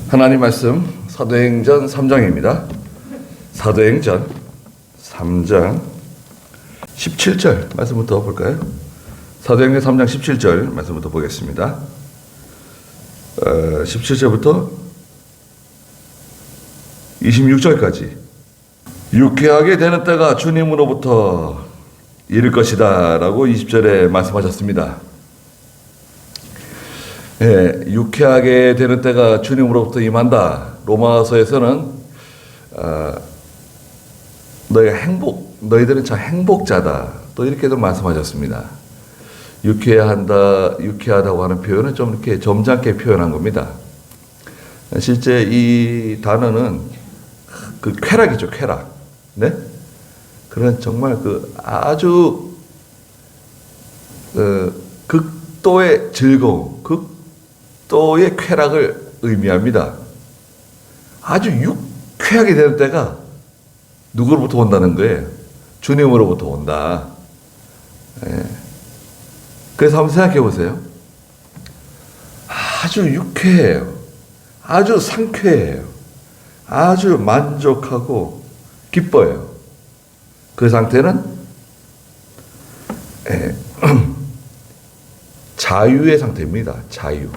하나님 말씀 사도행전 3장입니다. 사도행전 3장 17절 말씀부터 볼까요? 사도행전 3장 17절 말씀부터 보겠습니다. 17절부터 26절까지 유쾌하게 되는 때가 주님으로부터 이를 것이다 라고 20절에 말씀하셨습니다. 유쾌하게 되는 때가 주님으로부터 임한다. 로마서에서는 너희들은 참 행복자다. 또 이렇게도 말씀하셨습니다. 유쾌하다고 하는 표현은 좀 이렇게 점잖게 표현한 겁니다. 실제 이 단어는 그 쾌락이죠, 쾌락. 네? 그런 정말 그 아주 극도의 즐거움, 극도의 쾌락을 의미합니다. 아주 유쾌하게 되는 때가 누구로부터 온다는 거예요? 주님으로부터 온다. 그래서 한번 생각해 보세요. 아주 유쾌해요. 아주 상쾌해요. 아주 만족하고 기뻐요. 그 상태는 자유의 상태입니다. 자유예요,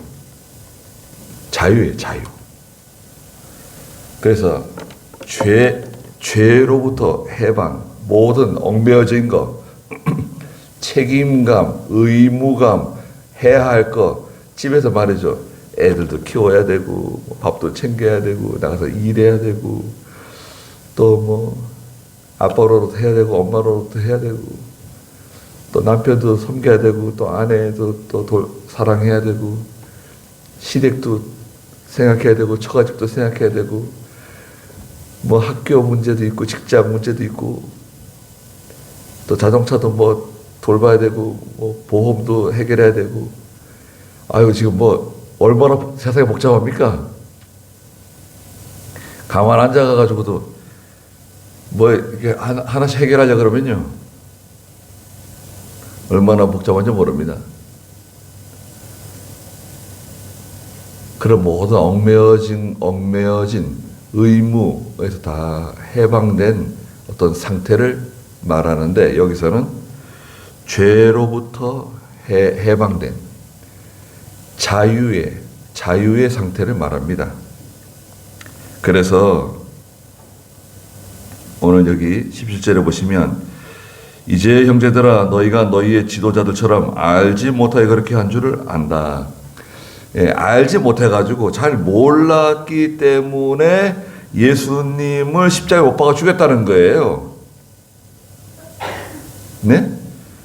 자유. 그래서 죄로부터 해방, 모든 얽매여진 것, 책임감, 의무감, 해야 할 것, 집에서 말이죠. 애들도 키워야 되고, 밥도 챙겨야 되고, 나가서 일해야 되고, 또 아빠로도 해야 되고, 엄마로도 해야 되고, 또 남편도 섬겨야 되고, 또 아내도 또 사랑해야 되고, 시댁도 생각해야 되고, 처가집도 생각해야 되고, 학교 문제도 있고, 직장 문제도 있고, 또 자동차도 돌봐야 되고, 보험도 해결해야 되고, 지금 얼마나 세상이 복잡합니까? 가만 앉아가지고도 이렇게 하나씩 해결하려 그러면요. 얼마나 복잡한지 모릅니다. 그런 모든 얽매여진 의무에서 다 해방된 어떤 상태를 말하는데 여기서는 죄로부터 해방된 자유의 상태를 말합니다. 그래서 오늘 여기 17절에 보시면 이제 형제들아 너희가 너희의 지도자들처럼 알지 못하게 그렇게 한 줄을 안다. 알지 못해가지고 잘 몰랐기 때문에 예수님을 십자가에 못 박아 죽였다는 거예요. 네?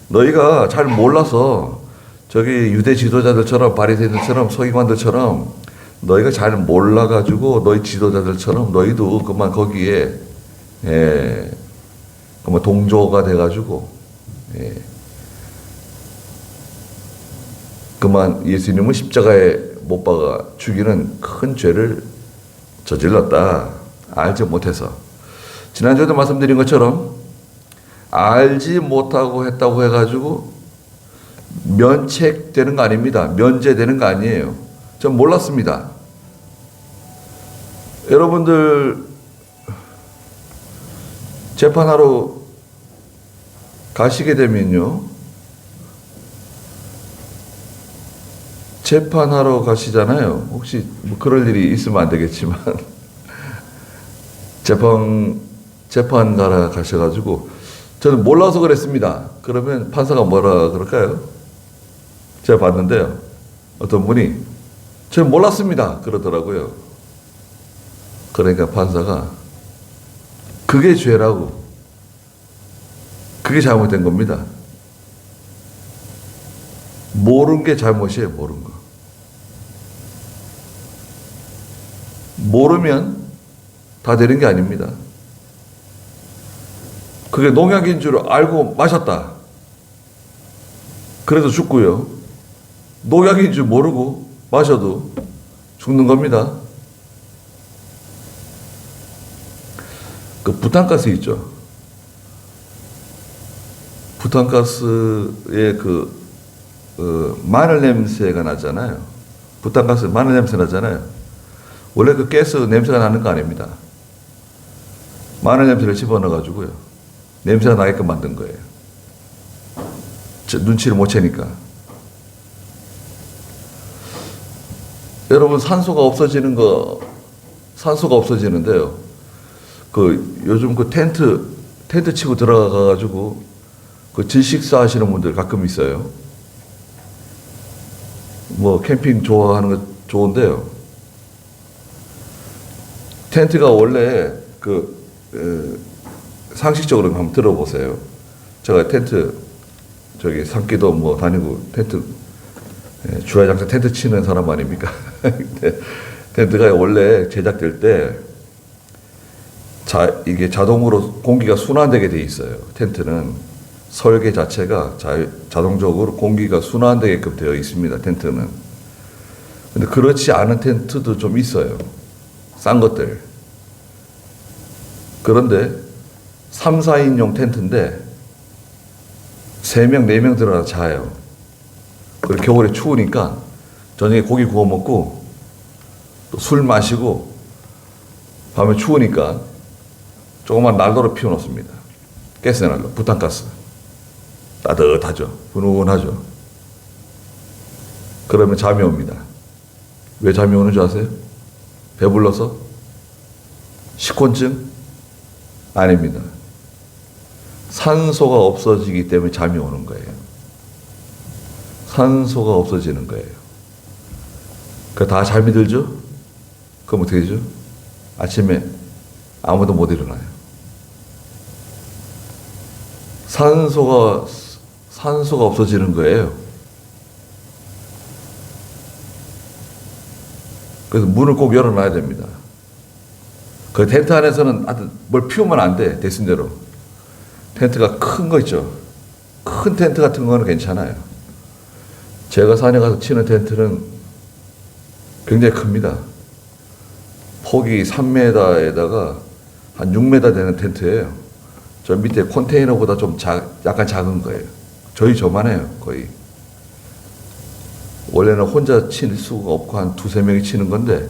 너희가 잘 몰라서 저기 유대 지도자들처럼 바리새인들처럼 서기관들처럼 너희가 잘 몰라가지고 너희 지도자들처럼 너희도 그만 거기에 그만 동조가 돼가지고 그만 예수님을 십자가에 못 박아 죽이는 큰 죄를 저질렀다. 알지 못해서. 지난주에도 말씀드린 것처럼 알지 못하고 했다고 해가지고 면책되는 거 아닙니다. 면제되는 거 아니에요. 전 몰랐습니다. 여러분들 재판하러 가시게 되면요. 재판하러 가시잖아요. 혹시 그럴 일이 있으면 안 되겠지만 재판가라 가셔가지고 저는 몰라서 그랬습니다. 그러면 판사가 뭐라 그럴까요? 제가 봤는데요. 어떤 분이 저는 몰랐습니다. 그러더라고요. 그러니까 판사가 그게 죄라고. 그게 잘못된 겁니다. 모르는 게 잘못이에요. 모르는 거. 모르면 다 되는 게 아닙니다. 그게 농약인 줄 알고 마셨다. 그래서 죽고요. 농약인 줄 모르고 마셔도 죽는 겁니다. 그 부탄가스 있죠. 부탄가스의 마늘 냄새가 나잖아요. 부탄가스 마늘 냄새 나잖아요. 원래 그 가스 냄새가 나는 거 아닙니다. 마늘 냄새를 집어넣어가지고요. 냄새가 나게끔 만든 거예요. 눈치를 못 채니까. 여러분, 산소가 없어지는데요. 요즘 텐트 치고 들어가가지고 그 질식사 하시는 분들 가끔 있어요. 뭐 캠핑 좋아하는 거 좋은데요. 텐트가 원래 상식적으로 한번 들어보세요. 제가 산기도 뭐 다니고 주야장사 텐트 치는 사람 아닙니까? 텐트가 원래 제작될 때 이게 자동으로 공기가 순환되게 돼 있어요. 텐트는 설계 자체가 자동적으로 공기가 순환되게끔 되어 있습니다. 텐트는. 근데 그렇지 않은 텐트도 좀 있어요. 싼 것들. 그런데 3, 4인용 텐트인데 3명, 4명 들어가서 자요. 그리고 겨울에 추우니까 저녁에 고기 구워 먹고 또 술 마시고 밤에 추우니까 조그만 난로를 피워놓습니다. 가스난로, 부탄가스. 따뜻하죠. 훈훈하죠. 그러면 잠이 옵니다. 왜 잠이 오는 줄 아세요? 배불러서? 식곤증? 아닙니다. 산소가 없어지기 때문에 잠이 오는 거예요. 산소가 없어지는 거예요. 다 잠이 들죠? 그럼 어떻게 되죠? 아침에 아무도 못 일어나요. 산소가 없어지는 거예요. 그래서 문을 꼭 열어놔야 됩니다. 그 텐트 안에서는 뭘 피우면 안 돼, 대순대로. 텐트가 큰 거 있죠. 큰 텐트 같은 거는 괜찮아요. 제가 산에 가서 치는 텐트는 굉장히 큽니다. 폭이 3m에다가 한 6m 되는 텐트예요. 저 밑에 컨테이너보다 좀 약간 작은 거예요. 저만해요, 거의. 원래는 혼자 칠 수가 없고 한 2-3명이 치는 건데,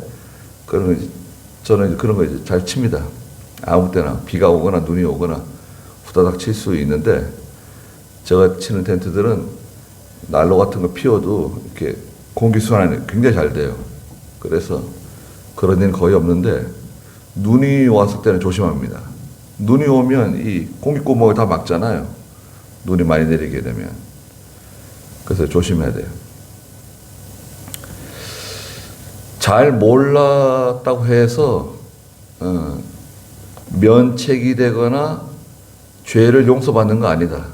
저는 그런 거 이제 잘 칩니다. 아무 때나 비가 오거나 눈이 오거나 후다닥 칠 수 있는데, 제가 치는 텐트들은 난로 같은 거 피워도 이렇게 공기 순환이 굉장히 잘 돼요. 그래서 그런 일은 거의 없는데, 눈이 왔을 때는 조심합니다. 눈이 오면 이 공기구멍을 다 막잖아요. 눈이 많이 내리게 되면. 그래서 조심해야 돼요. 잘 몰랐다고 해서 면책이 되거나 죄를 용서받는 거 아니다.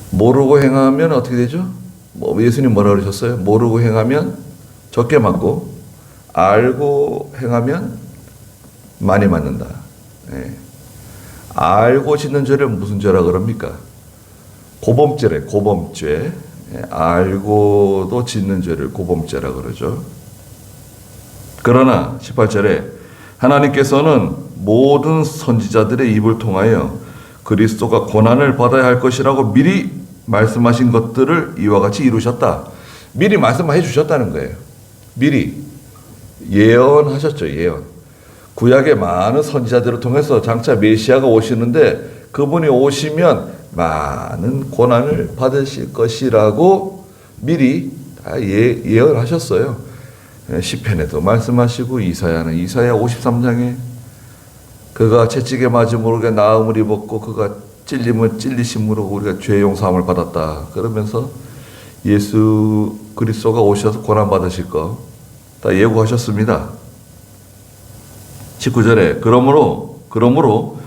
모르고 행하면 어떻게 되죠? 예수님 뭐라 그러셨어요? 모르고 행하면 적게 맞고 알고 행하면 많이 맞는다. 예. 알고 짓는 죄를 무슨 죄라 그럽니까? 고범죄래, 고범죄. 예. 알고도 짓는 죄를 고범죄라 그러죠. 그러나 18절에 하나님께서는 모든 선지자들의 입을 통하여 그리스도가 고난을 받아야 할 것이라고 미리 말씀하신 것들을 이와 같이 이루셨다. 미리 말씀해 주셨다는 거예요. 미리 예언하셨죠. 예언. 구약의 많은 선지자들을 통해서 장차 메시아가 오시는데 그분이 오시면 많은 고난을 받으실 것이라고 미리 다 예언하셨어요. 시편에도 말씀하시고 이사야 53장에 그가 채찍에 맞음으로 우리가 나음을 입었고 그가 찔림을 찔리심으로 우리가 죄 용서함을 받았다. 그러면서 예수 그리스도가 오셔서 고난 받으실 거 다 예고하셨습니다. 19절에 그러므로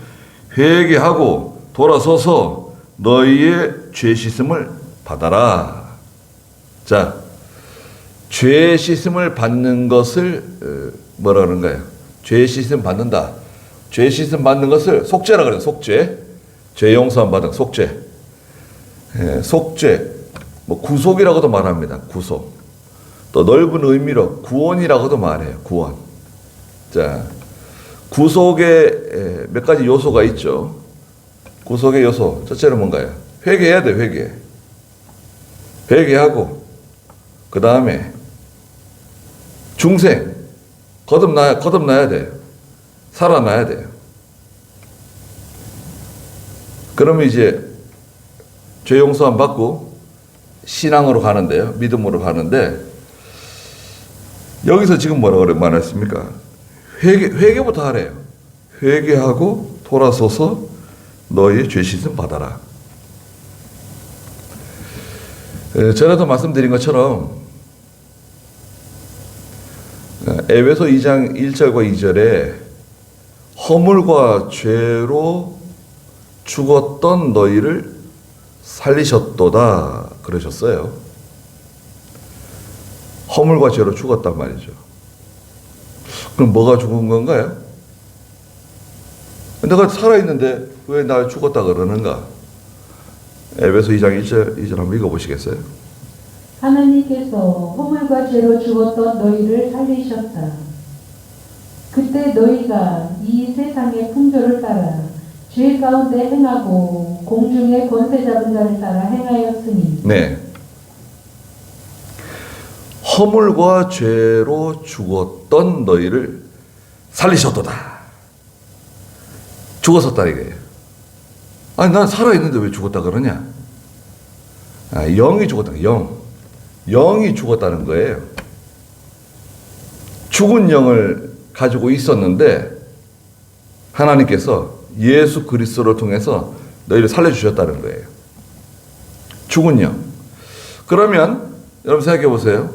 회개하고 돌아서서 너희의 죄 씻음을 받아라. 자, 죄 씻음을 받는 것을 뭐라 그러는가요? 죄 씻음 받는다. 죄 씻음 받는 것을 속죄라 그래요. 속죄. 죄 용서함 받은 속죄. 속죄. 구속이라고도 말합니다. 구속. 또 넓은 의미로 구원이라고도 말해요. 구원. 자, 구속에 몇 가지 요소가 있죠. 구속의 요소. 첫째는 뭔가요? 회개해야 돼, 회개. 회개하고, 그 다음에 중생. 거듭나야 돼요. 살아나야 돼요. 그러면 이제 죄 용서함 받고 신앙으로 가는데요. 믿음으로 가는데 여기서 지금 뭐라고 말했습니까? 회개부터 하래요. 회개하고 돌아서서 너희의 죄 씻음 받아라. 전에도 말씀드린 것처럼 에베소 2장 1절과 2절에 허물과 죄로 죽었던 너희를 살리셨도다 그러셨어요. 허물과 죄로 죽었단 말이죠. 그럼 뭐가 죽은 건가요? 내가 살아있는데 왜 날 죽었다 그러는가? 에베소 2장 2절 한번 읽어보시겠어요? 하나님께서 허물과 죄로 죽었던 너희를 살리셨다. 그때 너희가 이 세상의 풍조를 따라 죄 가운데 행하고 공중의 권세 잡은 자를 따라 행하였으니. 네. 허물과 죄로 죽었던 너희를 살리셨도다. 죽었었다 이거예요. 아니 난 살아있는데 왜 죽었다 그러냐? 영이 죽었다. 영이 죽었다는 거예요. 죽은 영을 가지고 있었는데 하나님께서 예수 그리스도를 통해서 너희를 살려주셨다는 거예요. 죽은 영. 그러면 여러분 생각해 보세요.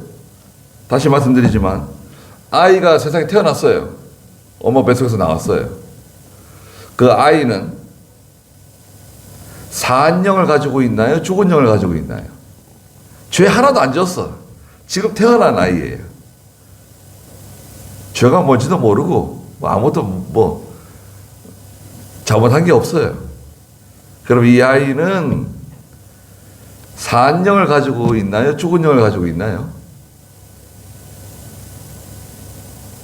다시 말씀드리지만 아이가 세상에 태어났어요. 엄마 뱃속에서 나왔어요. 그 아이는 산 영을 가지고 있나요? 죽은 영을 가지고 있나요? 죄 하나도 안 지었어. 지금 태어난 아이예요. 죄가 뭔지도 모르고 아무것도 잘못한 게 없어요. 그럼 이 아이는 산 영을 가지고 있나요? 죽은 영을 가지고 있나요?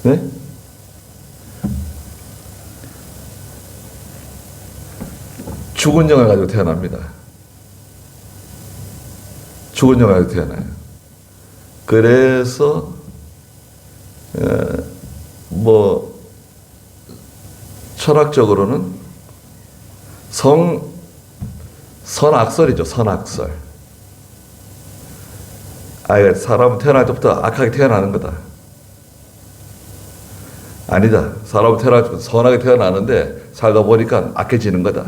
네? 죽은 영을 가지고 태어납니다. 죽은 영을 가지고 태어나요. 그래서 철학적으로는 선악설이죠. 선악설. 아이가 사람은 태어날 때부터 악하게 태어나는 거다. 아니다. 사람은 태어날 때부터 선하게 태어나는데 살다 보니까 악해지는 거다.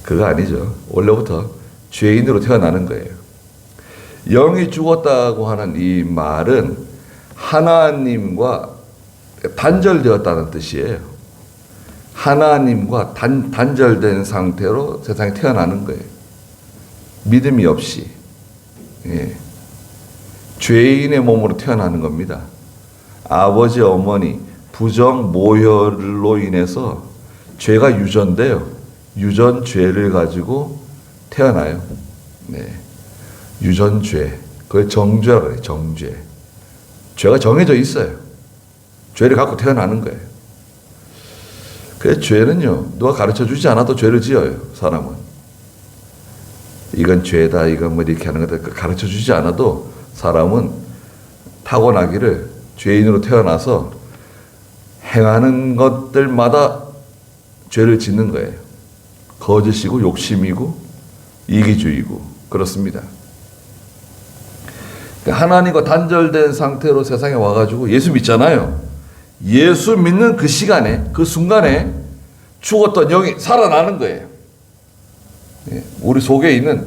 그거 아니죠. 원래부터 죄인으로 태어나는 거예요. 영이 죽었다고 하는 이 말은 하나님과 단절되었다는 뜻이에요. 하나님과 단절된 상태로 세상에 태어나는 거예요. 믿음이 없이. 예. 죄인의 몸으로 태어나는 겁니다. 아버지, 어머니, 부정, 모혈로 인해서 죄가 유전돼요. 유전죄를 가지고 태어나요. 네. 유전죄. 그걸 정죄라고 해요. 정죄. 죄가 정해져 있어요. 죄를 갖고 태어나는 거예요. 그 죄는요, 누가 가르쳐 주지 않아도 죄를 지어요, 사람은. 이건 죄다, 이건 이렇게 하는 거다. 가르쳐 주지 않아도 사람은 타고나기를 죄인으로 태어나서 행하는 것들마다 죄를 짓는 거예요. 거짓이고, 욕심이고, 이기주의고, 그렇습니다. 하나님과 단절된 상태로 세상에 와가지고 예수 믿잖아요. 예수 믿는 그 시간에, 그 순간에 죽었던 영이 살아나는 거예요. 우리 속에 있는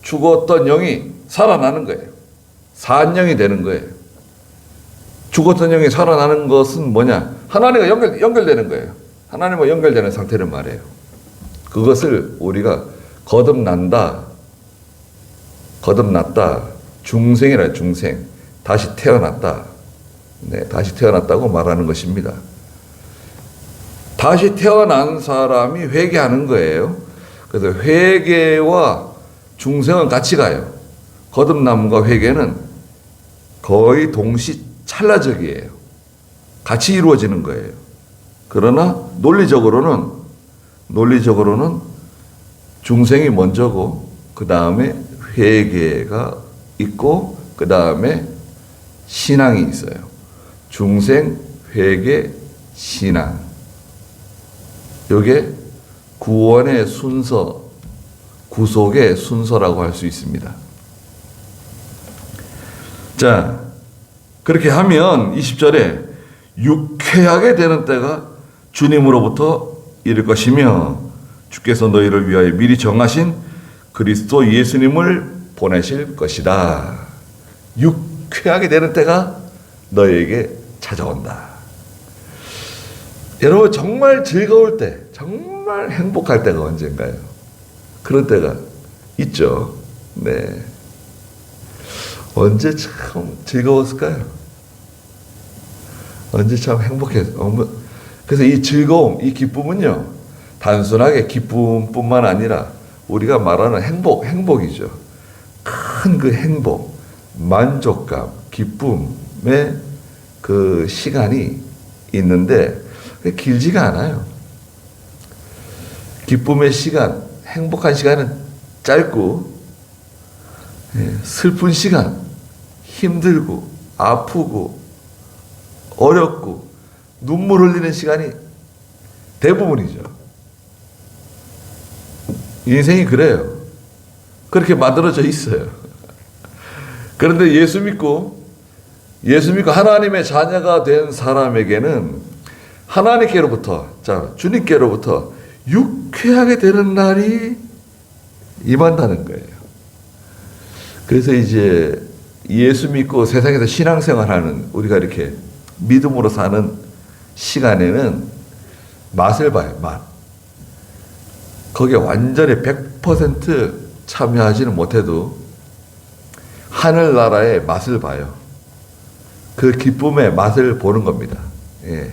죽었던 영이 살아나는 거예요. 산 영이 되는 거예요. 죽었던 영이 살아나는 것은 뭐냐? 하나님과 연결되는 거예요. 하나님과 연결되는 상태를 말해요. 그것을 우리가 거듭났다, 중생이라 중생, 다시 태어났다. 네, 다시 태어났다고 말하는 것입니다. 다시 태어난 사람이 회개하는 거예요. 그래서 회개와 중생은 같이 가요. 거듭남과 회개는 거의 동시 찰나적이에요. 같이 이루어지는 거예요. 그러나 논리적으로는 중생이 먼저고 그 다음에 회개가 있고 그 다음에 신앙이 있어요. 중생, 회개, 신앙. 요게 구원의 순서, 구속의 순서라고 할 수 있습니다. 자, 그렇게 하면 20절에 유쾌하게 되는 때가 주님으로부터 이를 것이며 주께서 너희를 위하여 미리 정하신 그리스도 예수님을 보내실 것이다. 유쾌하게 되는 때가 너희에게 찾아온다. 여러분, 정말 즐거울 때, 정말 행복할 때가 언젠가요? 그런 때가 있죠. 네. 언제 참 즐거웠을까요? 언제 참 행복했어요? 그래서 이 즐거움, 이 기쁨은요, 단순하게 기쁨뿐만 아니라 우리가 말하는 행복이죠. 큰 그 행복, 만족감, 기쁨의 그 시간이 있는데 길지가 않아요. 기쁨의 시간, 행복한 시간은 짧고, 슬픈 시간, 힘들고 아프고 어렵고 눈물 흘리는 시간이 대부분이죠. 인생이 그래요. 그렇게 만들어져 있어요. 그런데 예수 믿고 하나님의 자녀가 된 사람에게는 하나님께로부터, 주님께로부터 유쾌하게 되는 날이 임한다는 거예요. 그래서 이제 예수 믿고 세상에서 신앙생활하는 우리가 이렇게 믿음으로 사는 시간에는 맛을 봐요. 맛. 거기에 완전히 100% 참여하지는 못해도 하늘나라의 맛을 봐요. 그 기쁨의 맛을 보는 겁니다. 예.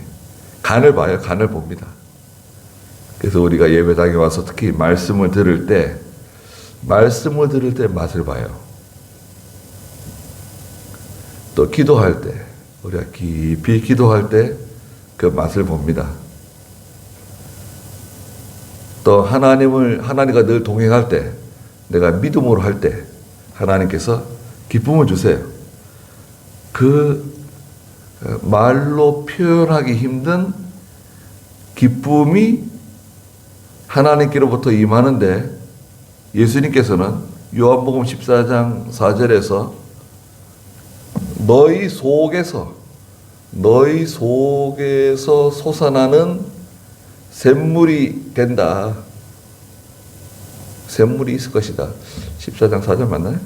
간을 봐요. 간을 봅니다. 그래서 우리가 예배당에 와서 특히 말씀을 들을 때 맛을 봐요. 또 기도할 때, 우리가 깊이 기도할 때 그 맛을 봅니다. 또 하나님과 늘 동행할 때, 내가 믿음으로 할 때 하나님께서 기쁨을 주세요. 그 말로 표현하기 힘든 기쁨이 하나님께로부터 임하는데 예수님께서는 요한복음 14장 4절에서 너희 속에서 솟아나는 샘물이 된다. 샘물이 있을 것이다. 14장 4절 맞나요?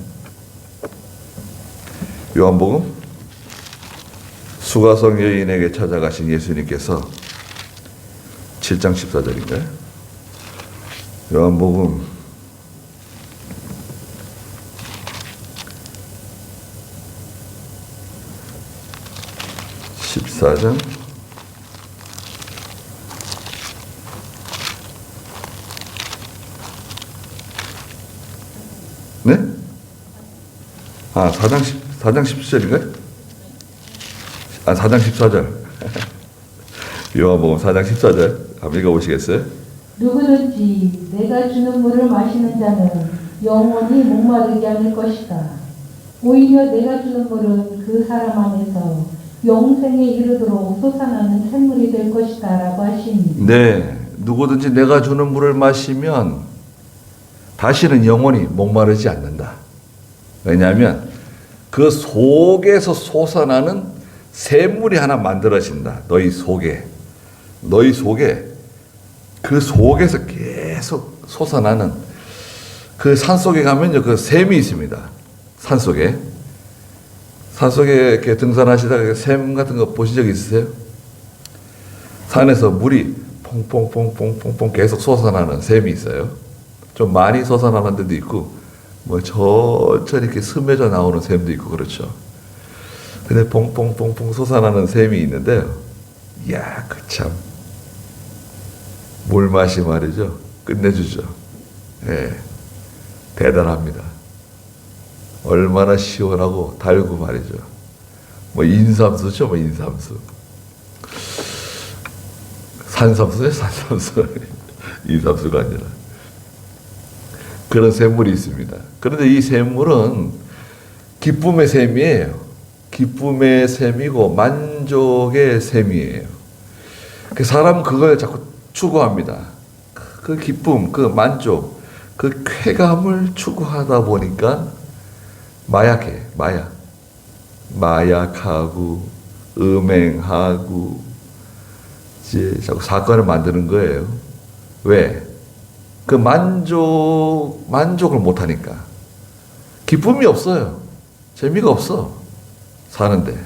요한복음 수가성 여인에게 찾아가신 예수님께서 7장 14절인가요? 요한복음 14장 4장 17절인가요? 4장 14절. 요한복음 4장 14절. 한번 읽어보시겠어요? 누구든지 내가 주는 물을 마시는 자는 영원히 목마르게 하는 것이다. 오히려 내가 주는 물은 그 사람 안에서 영생에 이르도록 솟아나는 샘물이 될 것이다 라고 하시니. 네, 누구든지 내가 주는 물을 마시면 다시는 영원히 목마르지 않는다. 왜냐하면 그 속에서 솟아나는 샘물이 하나 만들어진다. 너희 속에 그 속에서 계속 솟아나는 그 산속에 가면요, 그 샘이 있습니다. 산속에 이렇게 등산하시다가 샘 같은 거 보신 적 있으세요? 산에서 물이 퐁퐁퐁퐁퐁 계속 솟아나는 샘이 있어요. 좀 많이 솟아나는 데도 있고, 뭐 천천히 이렇게 스며져 나오는 샘도 있고 그렇죠. 근데 퐁퐁퐁퐁 솟아나는 샘이 있는데요. 이야, 그 참 물맛이 말이죠. 끝내주죠. 예, 대단합니다. 얼마나 시원하고 달고 말이죠. 뭐 인삼수죠, 뭐 인삼수. 산삼수요, 산삼수. 인삼수가 아니라. 그런 샘물이 있습니다. 그런데 이 샘물은 기쁨의 샘이에요. 기쁨의 셈이고 만족의 셈이에요. 그 사람은 그걸 자꾸 추구합니다. 그 기쁨, 그 만족, 그 쾌감을 추구하다 보니까 마약해, 마약하고 음행하고 이제 자꾸 사건을 만드는 거예요. 왜? 그 만족을 못하니까. 기쁨이 없어요. 재미가 없어. 사는데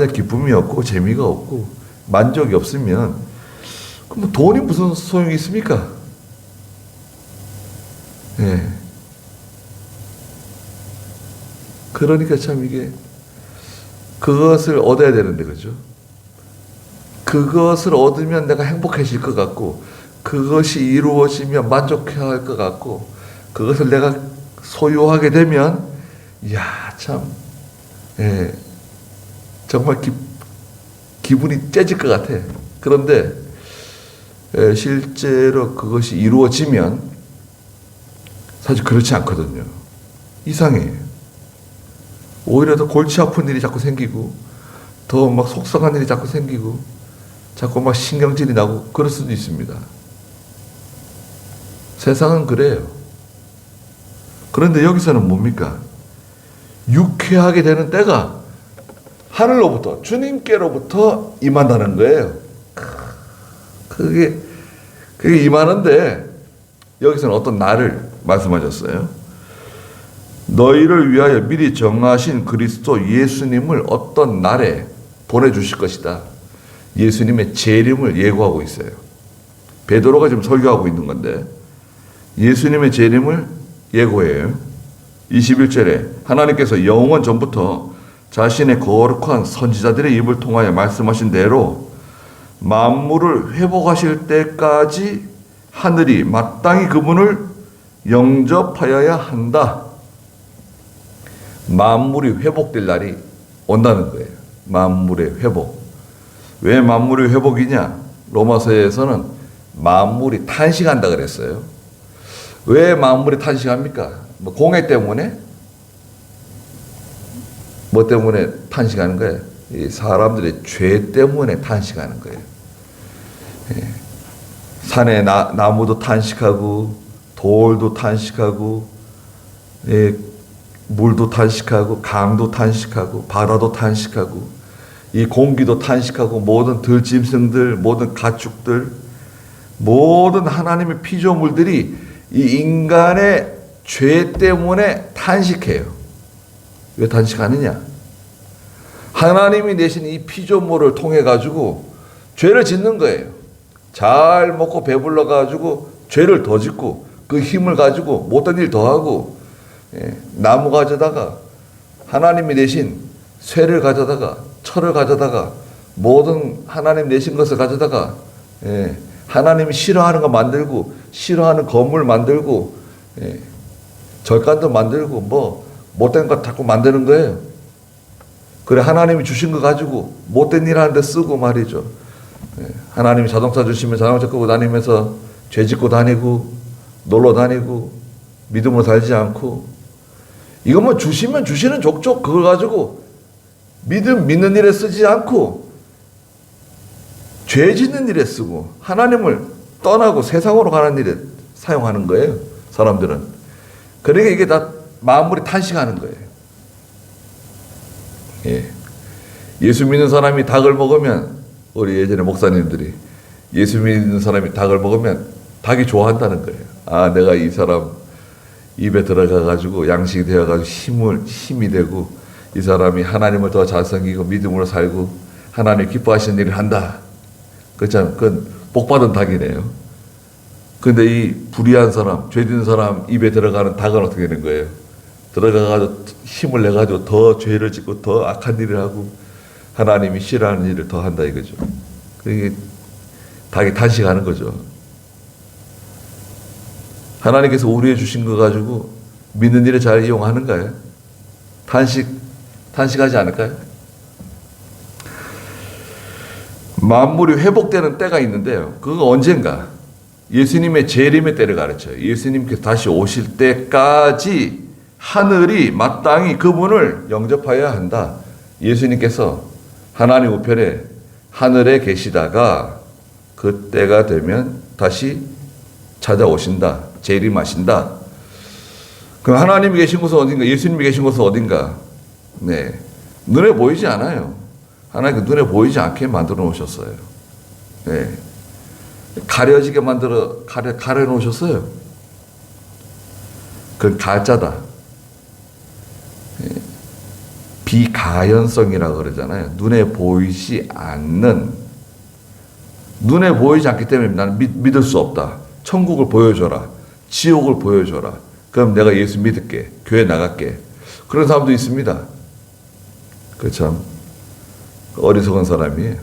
기쁨이 없고 재미가 없고 만족이 없으면 그럼 돈이 무슨 소용이 있습니까? 예. 그러니까 참 이게 그것을 얻어야 되는데, 그죠? 그것을 얻으면 내가 행복해질 것 같고, 그것이 이루어지면 만족해야 할 것 같고, 그것을 내가 소유하게 되면, 이야, 참, 예, 정말 기분이 째질 것 같아. 그런데, 예, 실제로 그것이 이루어지면, 사실 그렇지 않거든요. 이상해요. 오히려 더 골치 아픈 일이 자꾸 생기고, 더 막 속상한 일이 자꾸 생기고, 자꾸 막 신경질이 나고, 그럴 수도 있습니다. 세상은 그래요. 그런데 여기서는 뭡니까? 유쾌하게 되는 때가 하늘로부터, 주님께로부터 임한다는 거예요. 그게 임하는데, 여기서는 어떤 날을 말씀하셨어요. 너희를 위하여 미리 정하신 그리스도 예수님을 어떤 날에 보내주실 것이다. 예수님의 재림을 예고하고 있어요. 베드로가 지금 설교하고 있는 건데 예수님의 재림을 예고해요. 21절에 하나님께서 영원 전부터 자신의 거룩한 선지자들의 입을 통하여 말씀하신 대로 만물을 회복하실 때까지 하늘이 마땅히 그분을 영접하여야 한다. 만물이 회복될 날이 온다는 거예요. 만물의 회복. 왜 만물의 회복이냐? 로마서에서는 만물이 탄식한다 그랬어요. 왜 만물이 탄식합니까? 뭐 공해 때문에? 뭐 때문에 탄식하는 거예요? 이 사람들의 죄 때문에 탄식하는 거예요. 예. 산에 나무도 탄식하고 돌도 탄식하고 예, 물도 탄식하고 강도 탄식하고 바다도 탄식하고 이 공기도 탄식하고 모든 들짐승들 모든 가축들 모든 하나님의 피조물들이 이 인간의 죄 때문에 탄식해요. 왜 탄식하느냐? 하나님이 내신 이 피조물을 통해 가지고 죄를 짓는 거예요. 잘 먹고 배불러 가지고 죄를 더 짓고 그 힘을 가지고 못된 일 더 하고 나무 가져다가 하나님이 내신 쇠를 가져다가 철을 가져다가 모든 하나님 내신 것을 가져다가 하나님이 싫어하는 거 만들고 싫어하는 건물 만들고 절간도 만들고 뭐 못된 거 자꾸 만드는 거예요. 그래 하나님이 주신 거 가지고 못된 일 하는데 쓰고 말이죠. 하나님이 자동차 주시면 자동차 끄고 다니면서 죄 짓고 다니고 놀러 다니고 믿음으로 살지 않고 이거 뭐 주시면 주시는 족족 그걸 가지고 믿는 일에 쓰지 않고 죄 짓는 일에 쓰고 하나님을 떠나고 세상으로 가는 일에 사용하는 거예요. 사람들은. 그러니까 이게 다 만물이 탄식하는 거예요. 예. 예수 믿는 사람이 닭을 먹으면 우리 예전에 목사님들이 예수 믿는 사람이 닭을 먹으면 닭이 좋아한다는 거예요. 아 내가 이 사람 입에 들어가가지고 양식이 되어가지고 힘이 되고 이 사람이 하나님을 더 잘 섬기고 믿음으로 살고 하나님 기뻐하시는 일을 한다. 그렇잖아요. 그건 복받은 닭이네요. 근데 이 불의한 사람, 죄짓는 사람 입에 들어가는 닭은 어떻게 되는 거예요? 들어가가지고 힘을 내가지고 더 죄를 짓고 더 악한 일을 하고 하나님이 싫어하는 일을 더 한다 이거죠. 그게 닭이 탄식하는 거죠. 하나님께서 우리에 주신 거 가지고 믿는 일에 잘 이용하는가요? 탄식하지 않을까요? 만물이 회복되는 때가 있는데요. 그거 언젠가 예수님의 재림의 때를 가르쳐요. 예수님께서 다시 오실 때까지 하늘이 마땅히 그분을 영접하여야 한다. 예수님께서 하나님 우편에 하늘에 계시다가 그때가 되면 다시 찾아오신다. 재림하신다. 그럼 하나님이 계신 곳은 어딘가? 예수님이 계신 곳은 어딘가? 네. 눈에 보이지 않아요. 하나님 눈에 보이지 않게 만들어 놓으셨어요. 네. 가려지게 가려 놓으셨어요. 그건 가짜다. 비가연성이라고 그러잖아요. 눈에 보이지 않기 때문에 나는 믿을 수 없다. 천국을 보여줘라. 지옥을 보여줘라. 그럼 내가 예수 믿을게. 교회 나갈게. 그런 사람도 있습니다. 그 참 어리석은 사람이에요.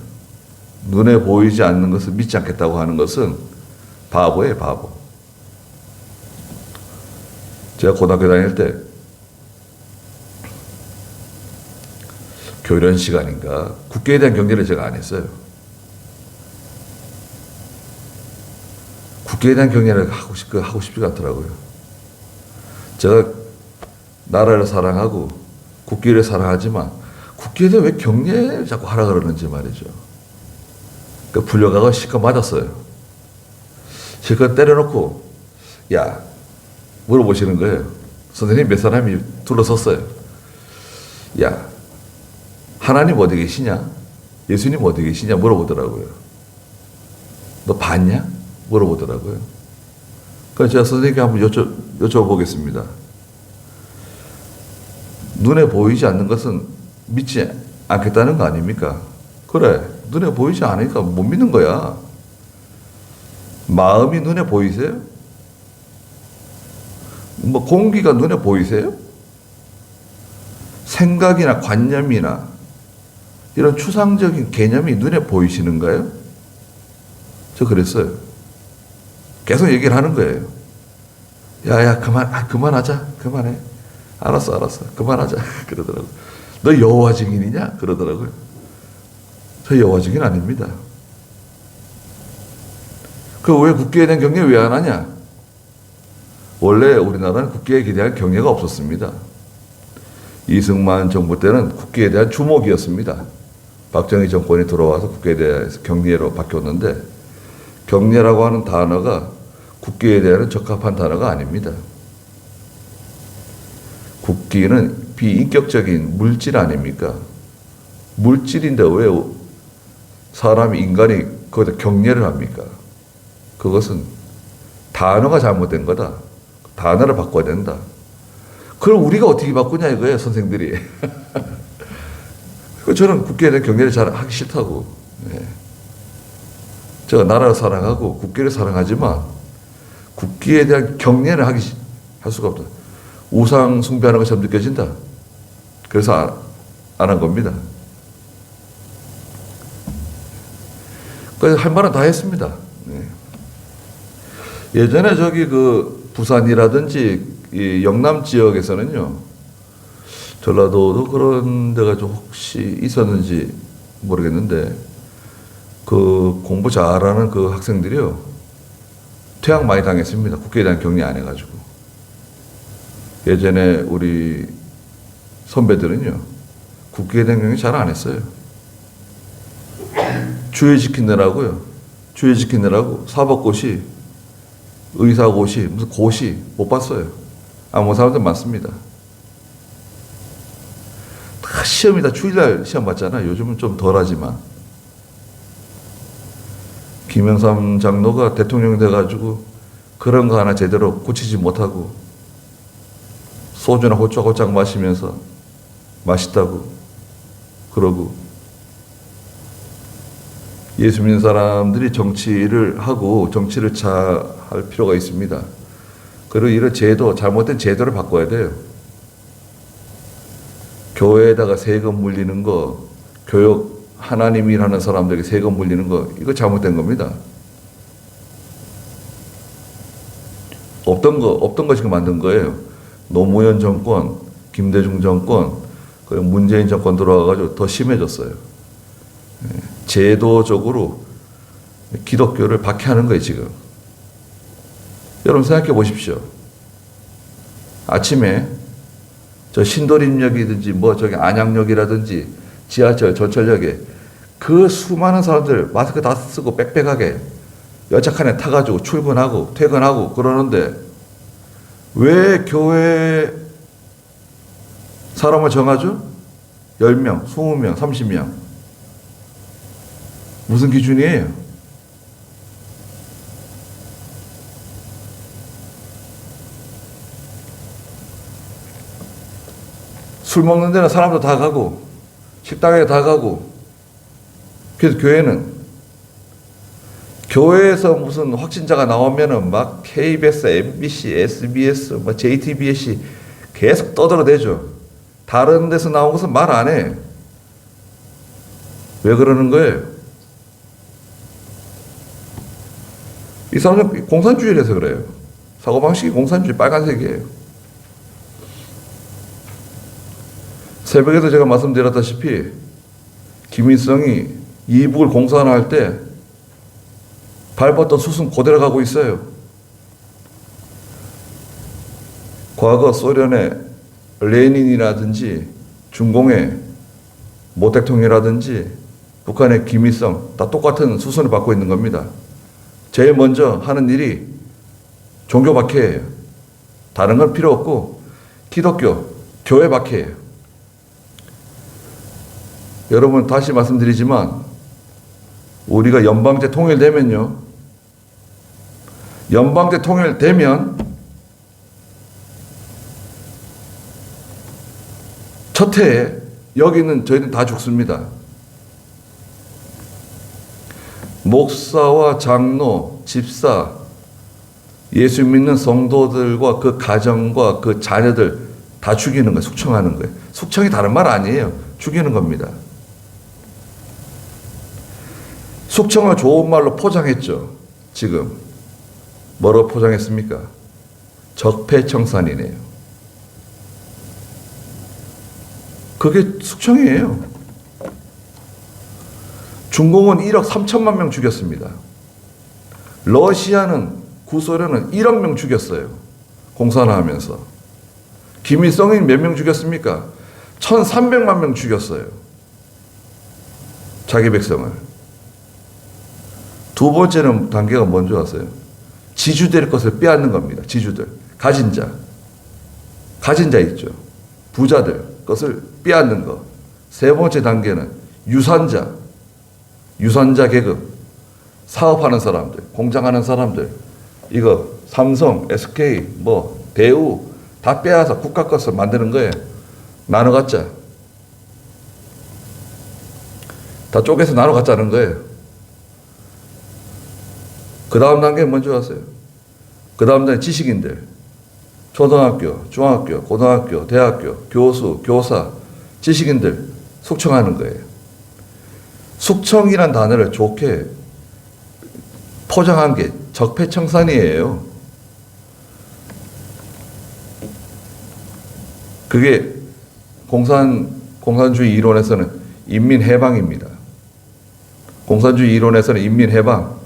눈에 보이지 않는 것을 믿지 않겠다고 하는 것은 바보예요, 바보. 제가 고등학교 다닐 때 교련 시간인가 국기에 대한 경제를 제가 안 했어요. 국기에 대한 경제를 하고 싶지가 않더라고요. 제가 나라를 사랑하고 국기를 사랑하지만 국기에 대해 왜 경례를 자꾸 하라 그러는지 말이죠. 그러니까 불려가고 실컷 맞았어요. 실컷 때려놓고 야 물어보시는 거예요. 선생님 몇 사람이 둘러섰어요. 야 하나님 어디 계시냐? 예수님 어디 계시냐? 물어보더라고요. 너 봤냐? 물어보더라고요. 그래서 제가 선생님께 한번 여쭤보겠습니다. 눈에 보이지 않는 것은 믿지 않겠다는 거 아닙니까? 그래, 눈에 보이지 않으니까 못 믿는 거야. 마음이 눈에 보이세요? 뭐 공기가 눈에 보이세요? 생각이나 관념이나 이런 추상적인 개념이 눈에 보이시는가요? 저 그랬어요. 계속 얘기를 하는 거예요. 야야 그만하자. 그만해. 알았어. 그만하자. 그러더라고요. 너 여호와 증인이냐? 그러더라고요. 저 여호와 증인 아닙니다. 그 왜 국기에 대한 경례 왜 안 하냐? 원래 우리나라는 국기에 대한 경례가 없었습니다. 이승만 정부 때는 국기에 대한 주목이었습니다. 박정희 정권이 들어와서 국기에 대해서 경례로 바뀌었는데 경례라고 하는 단어가 국기에 대한 적합한 단어가 아닙니다. 국기는 비인격적인 물질 아닙니까? 물질인데 왜 사람이 인간이 거기다 경례를 합니까? 그것은 단어가 잘못된 거다. 단어를 바꿔야 된다. 그걸 우리가 어떻게 바꾸냐 이거예요, 선생들이. 저는 국기에 대한 경례를 잘 하기 싫다고. 네. 제가 나라를 사랑하고 국기를 사랑하지만 국기에 대한 경례를 할 수가 없다. 우상 숭배하는 것처럼 느껴진다. 그래서 안 한 겁니다. 그래서 할 말은 다 했습니다. 네. 예전에 저기 그 부산이라든지 이 영남 지역에서는요, 전라도도 그런 데가 좀 혹시 있었는지 모르겠는데, 그 공부 잘하는 그 학생들이요, 퇴학 많이 당했습니다. 국기에 대한 경례 안 해가지고. 예전에 우리 선배들은요, 국기에 대한 경례 잘 안 했어요. 주의 지키느라고요. 주의 지키느라고 사법고시, 의사고시, 무슨 고시 못 봤어요. 아무 사람들 많습니다. 다 시험이 다 주일날 시험 봤잖아. 요즘은 좀 덜하지만. 김영삼 장로가 대통령 돼가지고 그런 거 하나 제대로 고치지 못하고 소주나 호짝호짝 마시면서 맛있다고 그러고, 예수 믿는 사람들이 정치를 하고 정치를 잘 할 필요가 있습니다. 그리고 이런 제도, 잘못된 제도를 바꿔야 돼요. 교회에다가 세금 물리는 거, 교육 하나님이라는 사람들에게 세금 물리는 거, 이거 잘못된 겁니다. 없던 거 지금 만든 거예요. 노무현 정권, 김대중 정권, 문재인 정권 들어와가지고 더 심해졌어요. 제도적으로 기독교를 박해하는 거예요, 지금. 여러분 생각해 보십시오. 아침에 저 신도림역이든지 뭐 저기 안양역이라든지 지하철, 전철역에 그 수많은 사람들 마스크 다 쓰고 빽빽하게 여착한에 타가지고 출근하고 퇴근하고 그러는데 왜 교회 사람을 정하죠? 10명, 20명, 30명. 무슨 기준이에요? 술 먹는 데는 사람도 다 가고 식당에 다 가고. 그래서 교회에서 무슨 확진자가 나오면은 막 KBS, MBC, SBS, 뭐 JTBC 계속 떠들어대죠. 다른 데서 나온 것은 말 안 해. 왜 그러는 거예요? 이 사람은 공산주의라서 그래요. 사고방식이 공산주의 빨간색이에요. 새벽에도 제가 말씀드렸다시피 김일성이 이북을 공산화할 때 밟았던 숯은 그대로 가고 있어요. 과거 소련의 레닌이라든지 중공의 모 대통령이라든지 북한의 김일성 다 똑같은 수순을 밟고 있는 겁니다. 제일 먼저 하는 일이 종교 박해예요. 다른 건 필요 없고 기독교, 교회 박해예요. 여러분 다시 말씀드리지만 우리가 연방제 통일되면요. 연방제 통일되면 첫 해에 여기는 저희는 다 죽습니다. 목사와 장로, 집사, 예수 믿는 성도들과 그 가정과 그 자녀들 다 죽이는 거예요. 숙청하는 거예요. 숙청이 다른 말 아니에요. 죽이는 겁니다. 숙청을 좋은 말로 포장했죠. 지금 뭐로 포장했습니까? 적폐청산이네요. 그게 숙청이에요. 중공은 1억 3천만 명 죽였습니다. 러시아는 구소련은 1억 명 죽였어요. 공산화하면서. 김일성이 몇 명 죽였습니까? 1,300만 명 죽였어요. 자기 백성을. 두 번째는 단계가 뭔지 아세요? 지주될 것을 빼앗는 겁니다. 지주들. 가진 자 있죠. 부자들 것을 빼앗는 것. 세 번째 단계는 유산자 계급. 사업하는 사람들, 공장하는 사람들. 이거 삼성, SK, 뭐 대우 다 빼앗아 국가 것을 만드는 거예요. 나눠 갖자. 다 쪼개서 나눠 갖자는 거예요. 그 다음 단계는 뭔지 아세요? 그 다음 단계 지식인들. 초등학교, 중학교, 고등학교, 대학교, 교수, 교사, 지식인들 숙청하는 거예요. 숙청이란 단어를 좋게 포장한 게 적폐청산이에요. 그게 공산주의 이론에서는 인민해방입니다. 공산주의 이론에서는 인민해방.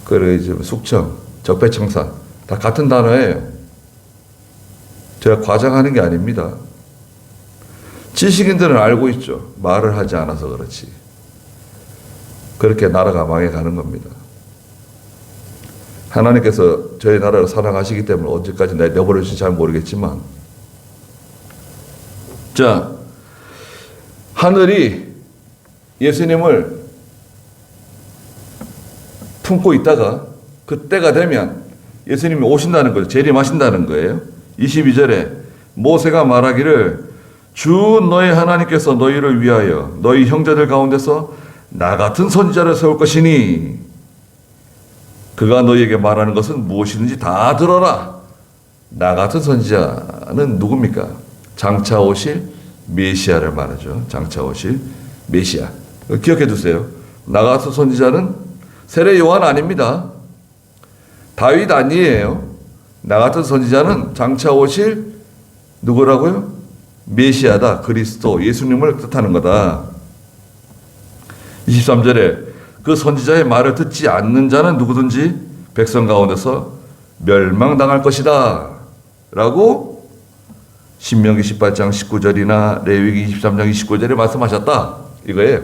그리고 숙청, 적폐청산 다 같은 단어예요. 제가 과장하는 게 아닙니다. 지식인들은 알고 있죠. 말을 하지 않아서 그렇지. 그렇게 나라가 망해가는 겁니다. 하나님께서 저희 나라를 사랑하시기 때문에 언제까지 내버려주실지 잘 모르겠지만, 자, 하늘이 예수님을 품고 있다가 그때가 되면 예수님이 오신다는 거예요. 재림하신다는 거예요. 22절에 모세가 말하기를 주 너희 하나님께서 너희를 위하여 너희 형제들 가운데서 나 같은 선지자를 세울 것이니 그가 너희에게 말하는 것은 무엇이든지 다 들어라. 나 같은 선지자는 누굽니까? 장차 오실 메시아를 말하죠. 장차 오실 메시아. 기억해 두세요. 나 같은 선지자는 세례 요한 아닙니다. 다윗 아니에요. 나 같은 선지자는 장차 오실 누구라고요? 메시아다. 그리스도 예수님을 뜻하는 거다. 23절에 그 선지자의 말을 듣지 않는 자는 누구든지 백성 가운데서 멸망당할 것이다 라고 신명기 18장 19절이나 레위기 23장 29절에 말씀하셨다 이거예요.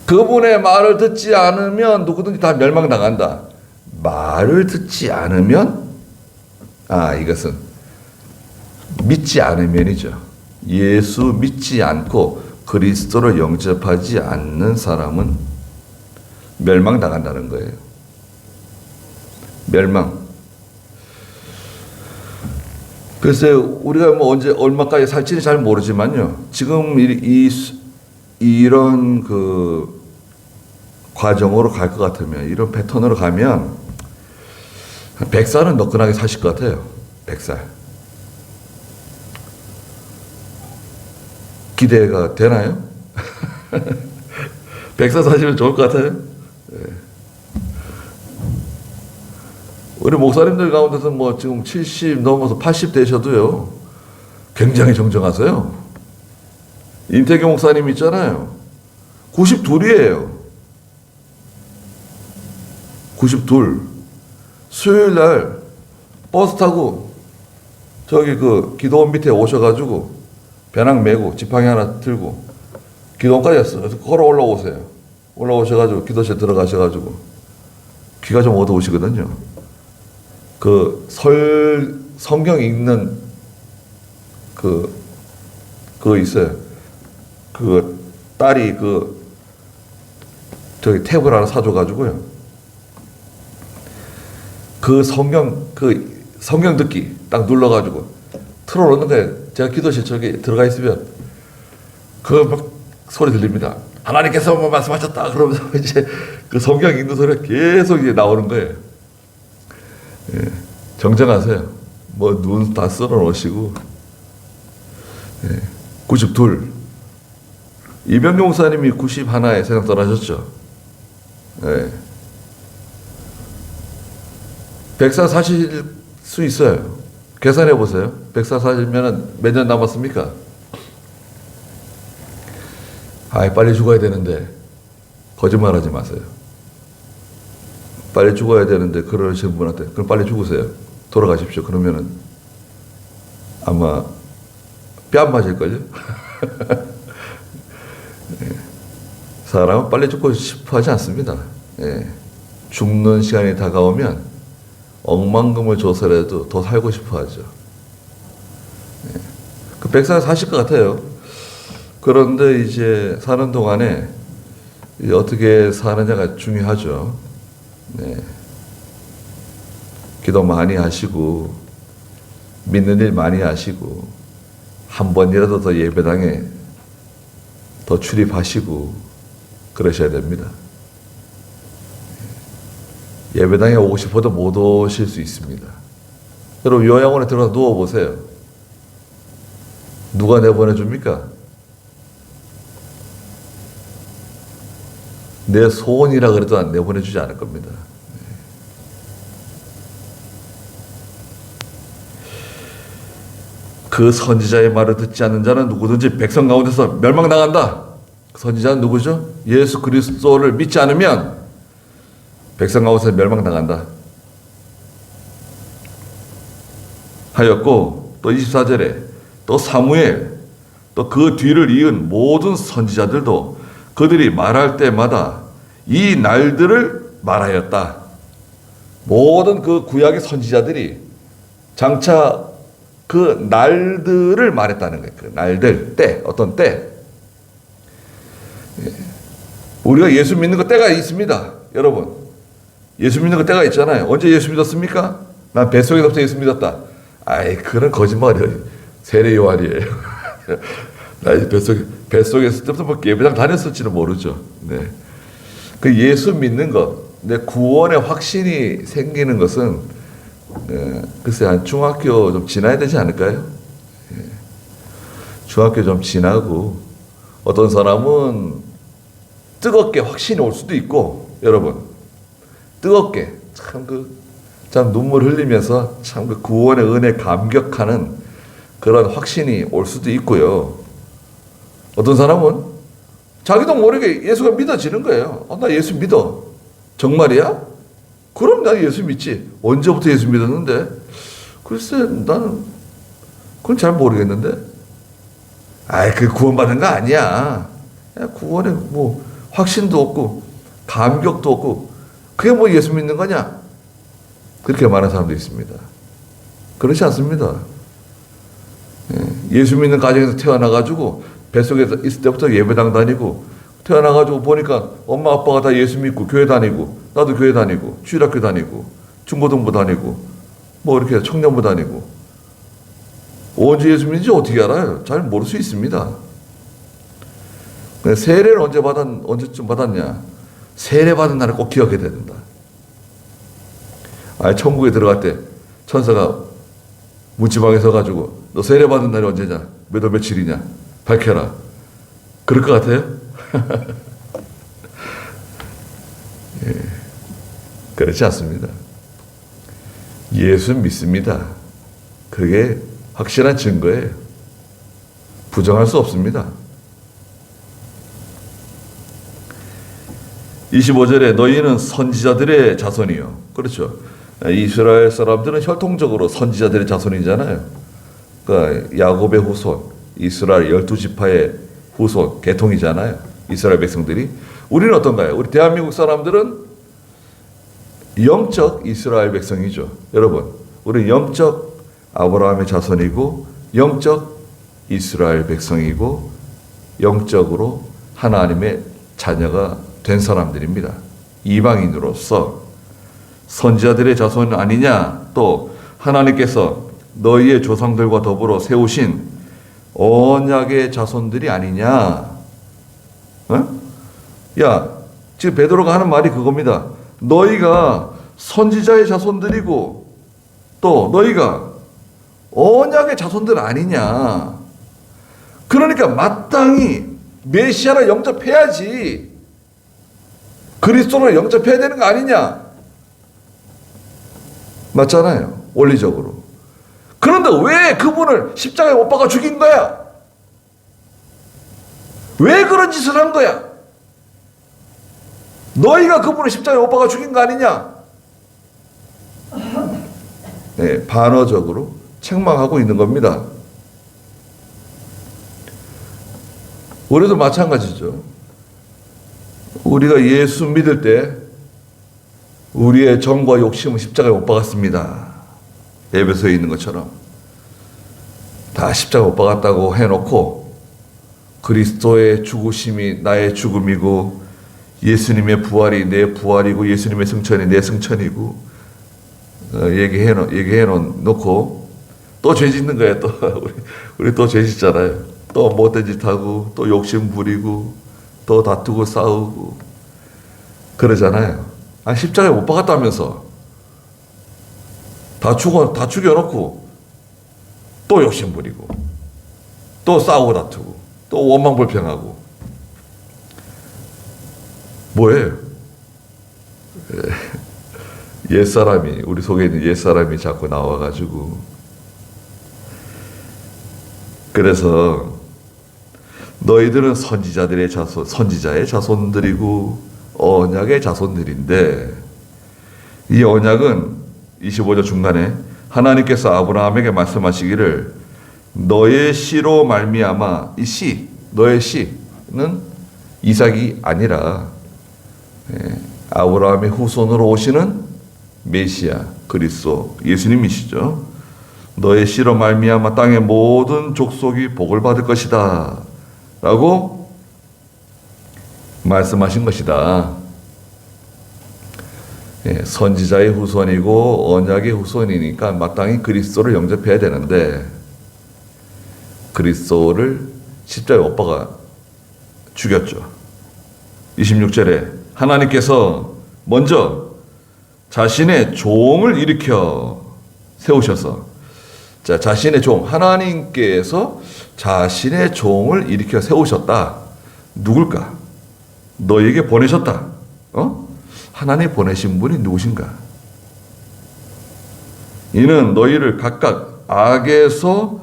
그분의 말을 듣지 않으면 누구든지 다 멸망당한다. 말을 듣지 않으면 이것은 믿지 않으면이죠. 예수 믿지 않고 그리스도를 영접하지 않는 사람은 멸망당한다는 거예요. 멸망. 글쎄 우리가 뭐 언제 얼마까지 살지는 잘 모르지만요. 지금 이런 그 과정으로 갈 것 같으면, 이런 패턴으로 가면 100살은 너끈하게 사실 것 같아요. 100살. 기대가 되나요? 100살 사시면 좋을 것 같아요. 네. 우리 목사님들 가운데서 뭐 지금 70 넘어서 80 되셔도요, 굉장히 정정하세요. 임태경 목사님 있잖아요. 92이에요. 92. 수요일 날 버스 타고 저기 그 기도원 밑에 오셔가지고 배낭 메고 지팡이 하나 들고 기도원까지 했어요. 그래서 걸어 올라오세요. 올라오셔가지고 기도실 들어가셔가지고 귀가 좀 어두우시거든요. 그 성경 읽는 그거 있어요. 그 딸이 저기 탭을 하나 사줘가지고요. 그 성경 듣기 딱 눌러가지고 틀어놓는 거예요. 제가 기도실 저기 들어가 있으면 막 소리 들립니다. 하나님께서 뭐 말씀하셨다. 그러면서 이제 그 성경 읽는 소리가 계속 이제 나오는 거예요. 예, 정정하세요. 뭐 눈 다 쓸어 놓으시고. 예, 92. 이병경 목사님이 91에 세상 떠나셨죠. 예. 100살 사실 수 있어요. 계산해 보세요. 100살 사시면 몇 년 남았습니까? 빨리 죽어야 되는데 거짓말하지 마세요. 빨리 죽어야 되는데 그러시는 분한테 그럼 빨리 죽으세요. 돌아가십시오. 그러면은 아마 뺨 맞을걸요? 사람은 빨리 죽고 싶어 하지 않습니다. 예. 죽는 시간이 다가오면 억만금을 줘서라도 더 살고 싶어 하죠. 예. 그 100살 사실 것 같아요. 그런데 이제 사는 동안에 어떻게 사느냐가 중요하죠. 네. 기도 많이 하시고, 믿는 일 많이 하시고, 한 번이라도 더 예배당에 더 출입하시고, 그러셔야 됩니다. 예배당에 오고 싶어도 못 오실 수 있습니다. 여러분, 요양원에 들어가서 누워보세요. 누가 내보내줍니까? 내 소원이라 그래도 안 내보내주지 않을 겁니다. 그 선지자의 말을 듣지 않는 자는 누구든지 백성 가운데서 멸망당한다. 그 선지자는 누구죠? 예수 그리스도를 믿지 않으면 백성 가운데서 멸망당한다. 하였고, 또 24절에 또 사무엘, 또 그 뒤를 이은 모든 선지자들도 그들이 말할 때마다 이 날들을 말하였다. 모든 그 구약의 선지자들이 장차 그 날들을 말했다는 거예요. 그 날들, 때, 어떤 때. 우리가 예수 믿는 거 때가 있습니다. 여러분. 예수 믿는 거 때가 있잖아요. 언제 예수 믿었습니까? 난 뱃속에서부터 예수 믿었다. 그런 거짓말이에요. 세례 요한이에요. 나 뱃속에서 때부터 뭐 예배당 다녔을지는 모르죠. 네. 그 예수 믿는 것, 내 구원의 확신이 생기는 것은, 글쎄, 한 중학교 좀 지나야 되지 않을까요? 중학교 좀 지나고, 어떤 사람은 뜨겁게 확신이 올 수도 있고, 여러분, 뜨겁게, 참 눈물 흘리면서 참 그 구원의 은혜 감격하는 그런 확신이 올 수도 있고요. 어떤 사람은 자기도 모르게 예수가 믿어지는 거예요. 나 예수 믿어. 정말이야? 그럼 난 예수 믿지. 언제부터 예수 믿었는데? 글쎄, 나는 그건 잘 모르겠는데. 아이, 그 구원받은 거 아니야. 야, 구원에 뭐 확신도 없고 감격도 없고 그게 뭐 예수 믿는 거냐? 그렇게 말하는 사람도 있습니다. 그렇지 않습니다. 예수 믿는 가정에서 태어나가지고 뱃속에 있을 때부터 예배당 다니고 태어나가지고 보니까 엄마 아빠가 다 예수 믿고 교회 다니고 나도 교회 다니고 주일학교 다니고 중고등부 다니고 뭐 이렇게 청년부 다니고 언제 예수 믿는지 어떻게 알아요? 잘 모를 수 있습니다. 세례를 언제쯤 받았냐? 세례 받은 날을 꼭 기억해야 된다. 천국에 들어갈 때 천사가 문지방에 서가지고 너 세례 받은 날이 언제냐? 몇 월 며칠이냐? 밝혀라. 그럴 것 같아요? 예, 그렇지 않습니다. 예수 믿습니다. 그게 확실한 증거예요. 부정할 수 없습니다. 25절에 너희는 선지자들의 자손이요. 그렇죠. 이스라엘 사람들은 혈통적으로 선지자들의 자손이잖아요. 그러니까 야곱의 후손, 이스라엘 12지파의 후손, 계통이잖아요. 이스라엘 백성들이. 우리는 어떤가요? 우리 대한민국 사람들은 영적 이스라엘 백성이죠. 여러분, 우리는 영적 아브라함의 자손이고 영적 이스라엘 백성이고 영적으로 하나님의 자녀가 된 사람들입니다. 이방인으로서 선지자들의 자손 아니냐? 또 하나님께서 너희의 조상들과 더불어 세우신 언약의 자손들이 아니냐? 어? 야, 지금 베드로가 하는 말이 그겁니다. 너희가 선지자의 자손들이고 또 너희가 언약의 자손들 아니냐? 그러니까 마땅히 메시아를 영접해야지. 그리스도를 영접해야 되는 거 아니냐? 맞잖아요. 원리적으로. 그런데 왜 그분을 십자가에 못 박아 죽인 거야? 왜 그런 짓을 한 거야? 너희가 그분을 십자가에 못 박아 죽인 거 아니냐? 네, 반어적으로 책망하고 있는 겁니다. 우리도 마찬가지죠. 우리가 예수 믿을 때 우리의 정과 욕심은 십자가에 못 박았습니다. 에베소에 있는 것처럼 다 십자가에 못 박았다고 해놓고 그리스도의 죽으심이 나의 죽음이고 예수님의 부활이 내 부활이고 예수님의 승천이 내 승천이고 얘기해 놓고 또 죄 짓는 거예요. 또 우리 또 죄 짓잖아요. 또 못된 짓 하고 또 욕심 부리고 또 다투고 싸우고 그러잖아요. 십자가에 못 박았다면서 다 죽여놓고 또 욕심 부리고 또 싸우고 다투고 또 원망불평하고 뭐예요? 옛사람이 우리 속에 있는 옛사람이 자꾸 나와가지고 그래서 너희들은 선지자들의 자손, 선지자의 자손들이고 언약의 자손들인데 이 언약은 25절 중간에 하나님께서 아브라함에게 말씀하시기를 너의 씨로 말미암아 이 씨, 너의 씨는 이삭이 아니라 아브라함의 후손으로 오시는 메시아 그리스도 예수님이시죠. 너의 씨로 말미암아 땅의 모든 족속이 복을 받을 것이다 라고 말씀하신 것이다. 선지자의 후손이고 언약의 후손이니까 마땅히 그리스도를 영접해야 되는데 그리스도를 십자가에 못 박아 죽였죠. 26절에 하나님께서 먼저 자신의 종을 일으켜 세우셔서 자신의 종 하나님께서 자신의 종을 일으켜 세우셨다. 누굴까? 너에게 보내셨다. 하나님 보내신 분이 누구신가? 이는 너희를 각각 악에서